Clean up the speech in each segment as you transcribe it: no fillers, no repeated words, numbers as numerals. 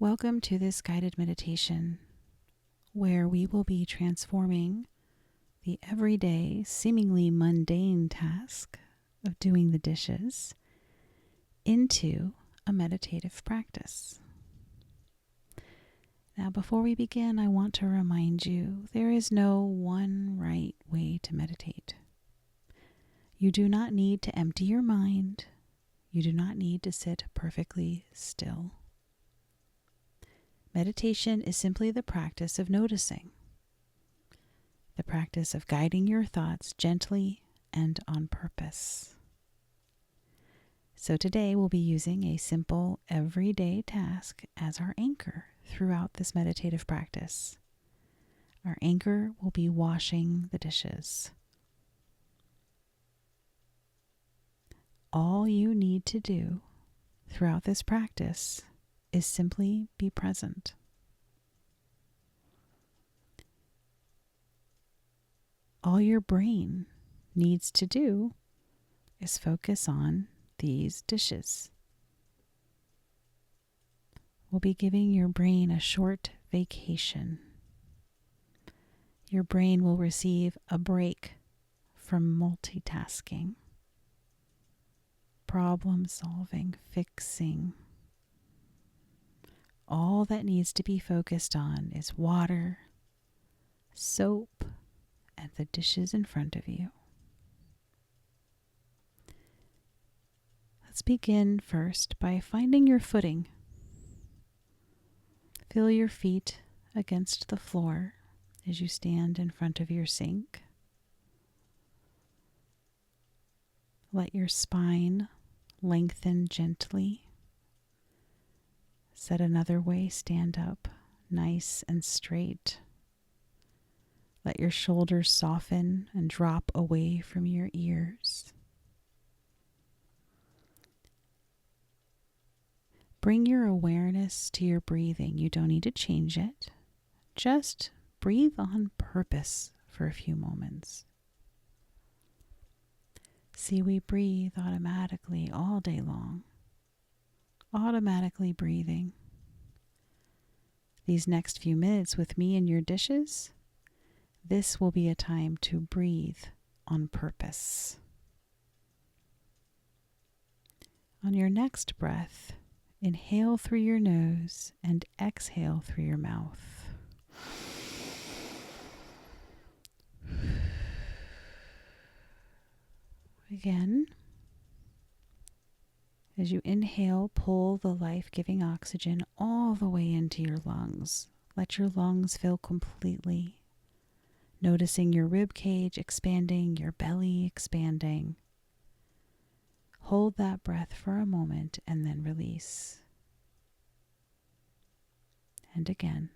Welcome to this guided meditation where we will be transforming the everyday, seemingly mundane task of doing the dishes into a meditative practice. Now, before we begin, I want to remind you there is no one right way to meditate. You do not need to empty your mind. You do not need to sit perfectly still. Meditation is simply the practice of noticing, the practice of guiding your thoughts gently and on purpose. So today we'll be using a simple everyday task as our anchor throughout this meditative practice. Our anchor will be washing the dishes. All you need to do throughout this practice is simply be present. All your brain needs to do is focus on these dishes. We'll be giving your brain a short vacation. Your brain will receive a break from multitasking, problem solving, fixing. All that needs to be focused on is water, soap, and the dishes in front of you. Let's begin first by finding your footing. Feel your feet against the floor as you stand in front of your sink. Let your spine lengthen gently. Said another way, stand up nice and straight. Let your shoulders soften and drop away from your ears. Bring your awareness to your breathing. You don't need to change it. Just breathe on purpose for a few moments. See, we breathe automatically all day long. Automatically breathing. These next few minutes with me and your dishes, this will be a time to breathe on purpose. On your next breath, inhale through your nose and exhale through your mouth. Again, as you inhale, pull the life-giving oxygen all the way into your lungs. Let your lungs fill completely, noticing your rib cage expanding, your belly expanding. Hold that breath for a moment and then release. And again.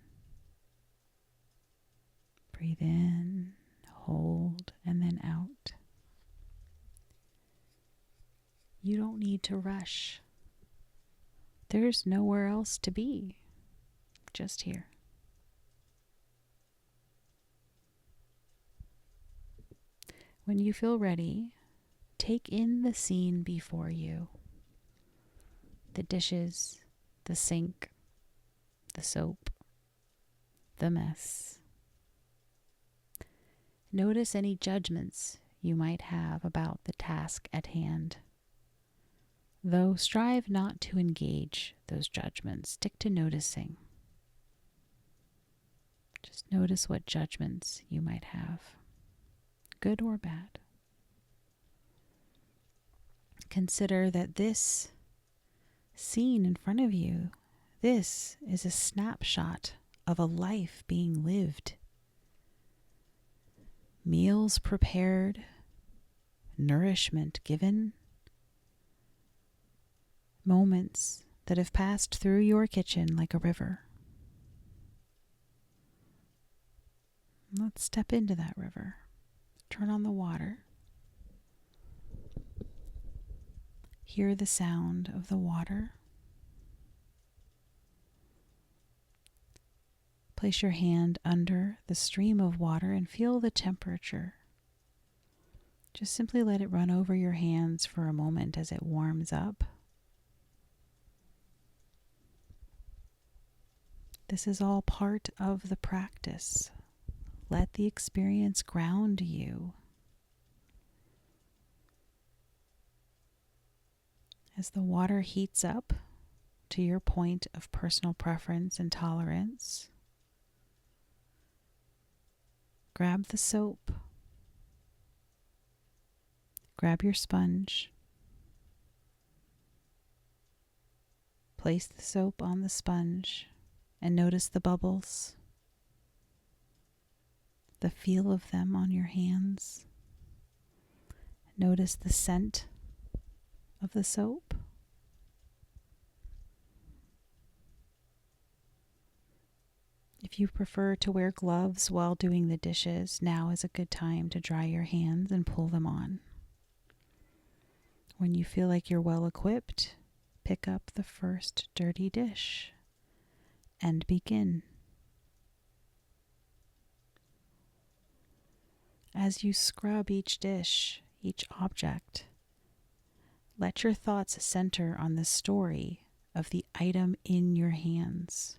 Breathe in, hold, and then out. You don't need to rush. There's nowhere else to be, just here. When you feel ready, take in the scene before you. The dishes, the sink, the soap, the mess. Notice any judgments you might have about the task at hand. Though strive not to engage those judgments, stick to noticing. Just notice what judgments you might have, good or bad. Consider that this scene in front of you, this is a snapshot of a life being lived. Meals prepared, nourishment given, moments that have passed through your kitchen like a river. Let's step into that river. Turn on the water. Hear the sound of the water. Place your hand under the stream of water and feel the temperature. Just simply let it run over your hands for a moment as it warms up. This is all part of the practice. Let the experience ground you. As the water heats up to your point of personal preference and tolerance, grab the soap, grab your sponge, place the soap on the sponge and notice the bubbles, the feel of them on your hands. Notice the scent of the soap. If you prefer to wear gloves while doing the dishes, now is a good time to dry your hands and pull them on. When you feel like you're well equipped, pick up the first dirty dish and begin. As you scrub each dish, each object, let your thoughts center on the story of the item in your hands.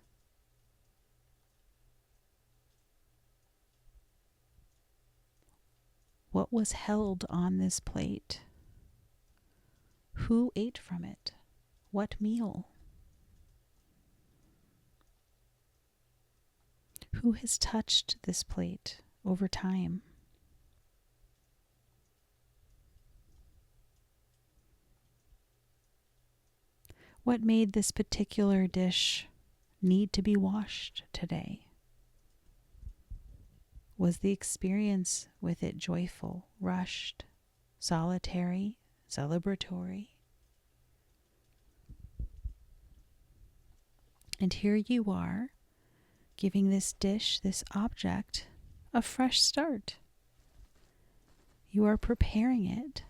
What was held on this plate? Who ate from it? What meal? Who has touched this plate over time? What made this particular dish need to be washed today? Was the experience with it joyful, rushed, solitary, celebratory? And here you are, giving this dish, this object, a fresh start. You are preparing it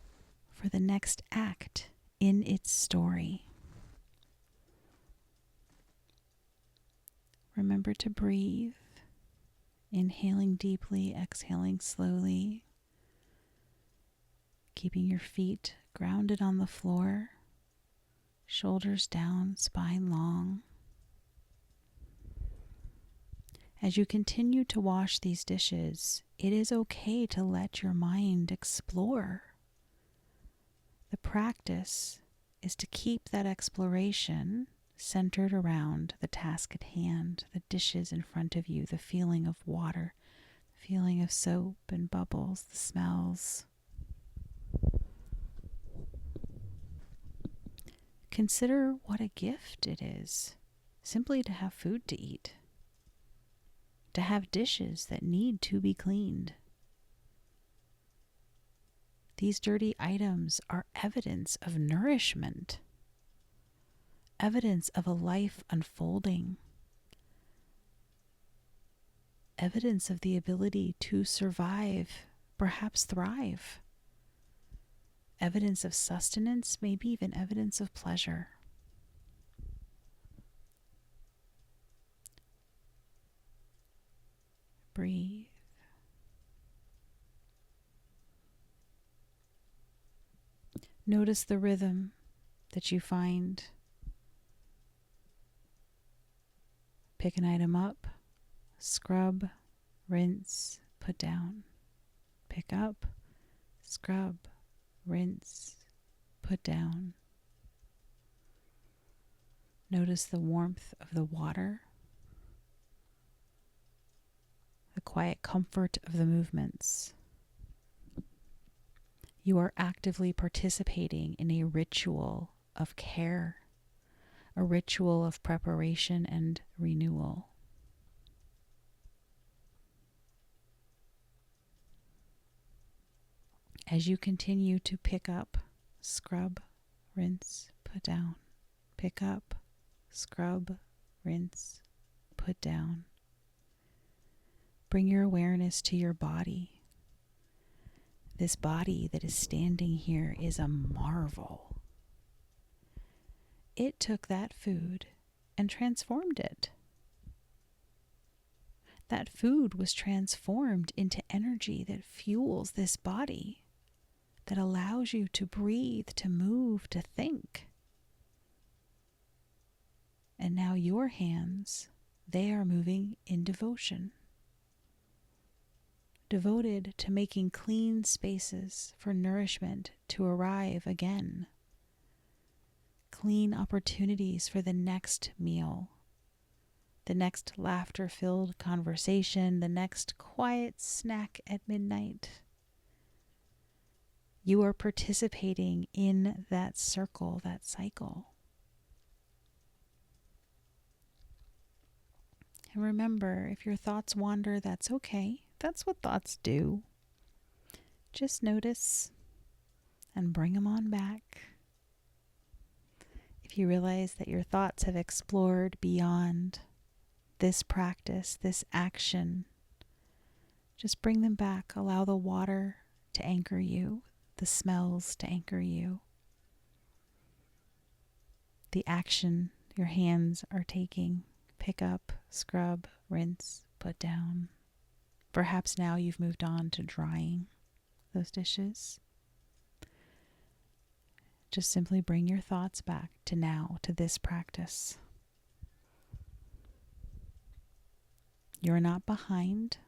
for the next act in its story. Remember to breathe, inhaling deeply, exhaling slowly, keeping your feet grounded on the floor, shoulders down, spine long. As you continue to wash these dishes, it is okay to let your mind explore. The practice is to keep that exploration centered around the task at hand, the dishes in front of you, the feeling of water, the feeling of soap and bubbles, the smells. Consider what a gift it is simply to have food to eat, to have dishes that need to be cleaned. These dirty items are evidence of nourishment, evidence of a life unfolding, evidence of the ability to survive, perhaps thrive, evidence of sustenance, maybe even evidence of pleasure. Breathe. Notice the rhythm that you find. Pick an item up, scrub, rinse, put down. Pick up, scrub, rinse, put down. Notice the warmth of the water, the quiet comfort of the movements. You are actively participating in a ritual of care, a ritual of preparation and renewal. As you continue to pick up, scrub, rinse, put down, pick up, scrub, rinse, put down. Bring your awareness to your body. This body that is standing here is a marvel. It took that food and transformed it. That food was transformed into energy that fuels this body, that allows you to breathe, to move, to think. And now your hands they are moving in devotion, devoted to making clean spaces for nourishment to arrive again, clean opportunities for the next meal, the next laughter-filled conversation, the next quiet snack at midnight. You are participating in that circle, that cycle. And remember, if your thoughts wander, that's okay. That's what thoughts do. Just notice and bring them on back. If you realize that your thoughts have explored beyond this practice, this action, just bring them back. Allow the water to anchor you, the smells to anchor you, the action your hands are taking. Pick up, scrub, rinse, put down. Perhaps now you've moved on to drying those dishes. Just simply bring your thoughts back to now, to this practice. You're not behind.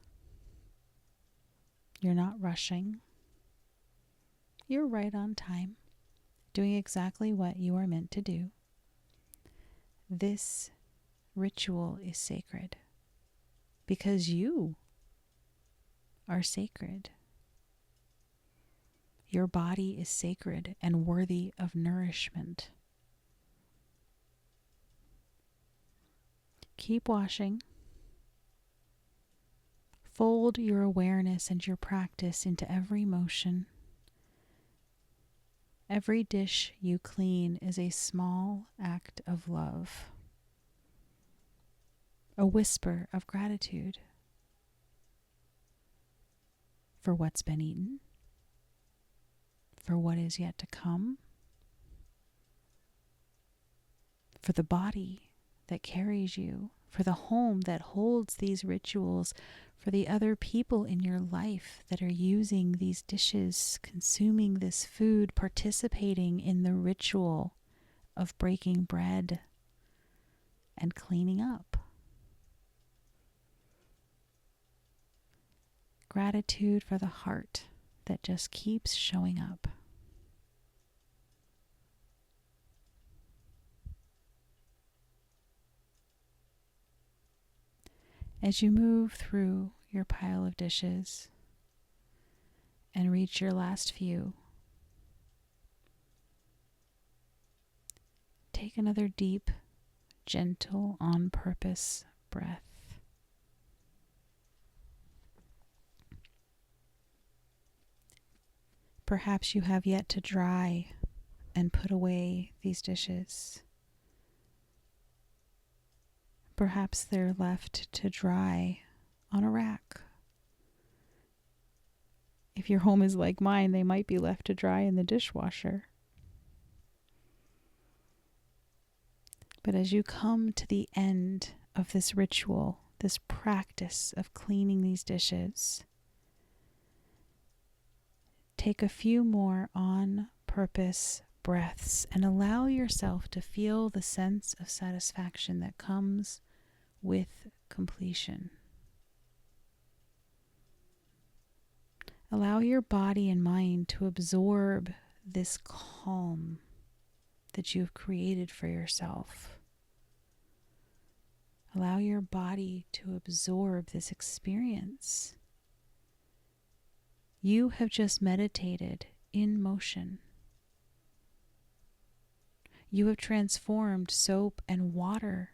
You're not rushing. You're right on time, doing exactly what you are meant to do. This ritual is sacred because you are sacred. Your body is sacred and worthy of nourishment. Keep washing. Fold your awareness and your practice into every motion. Every dish you clean is a small act of love, a whisper of gratitude for what's been eaten, for what is yet to come, for the body that carries you, for the home that holds these rituals, for the other people in your life that are using these dishes, consuming this food, participating in the ritual of breaking bread and cleaning up. Gratitude for the heart that just keeps showing up. As you move through your pile of dishes and reach your last few, take another deep, gentle, on purpose breath. Perhaps you have yet to dry and put away these dishes. Perhaps they're left to dry on a rack. If your home is like mine, they might be left to dry in the dishwasher. But as you come to the end of this ritual, this practice of cleaning these dishes, take a few more on-purpose breaths and allow yourself to feel the sense of satisfaction that comes with completion. Allow your body and mind to absorb this calm that you have created for yourself. Allow your body to absorb this experience. You have just meditated in motion. You have transformed soap and water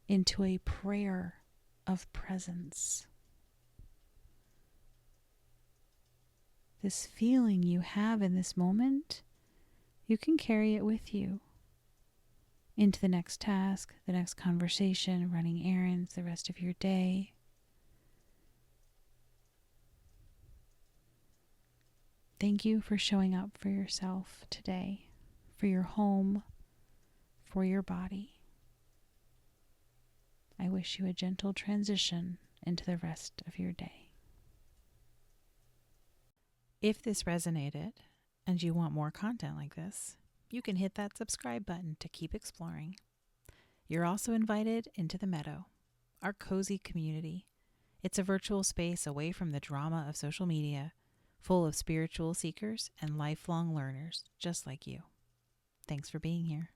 into a prayer of presence. This feeling you have in this moment, you can carry it with you into the next task, the next conversation, running errands, the rest of your day. Thank you for showing up for yourself today, for your home, for your body. I wish you a gentle transition into the rest of your day. If this resonated and you want more content like this, you can hit that subscribe button to keep exploring. You're also invited into the meadow, our cozy community. It's a virtual space away from the drama of social media, full of spiritual seekers and lifelong learners just like you. Thanks for being here.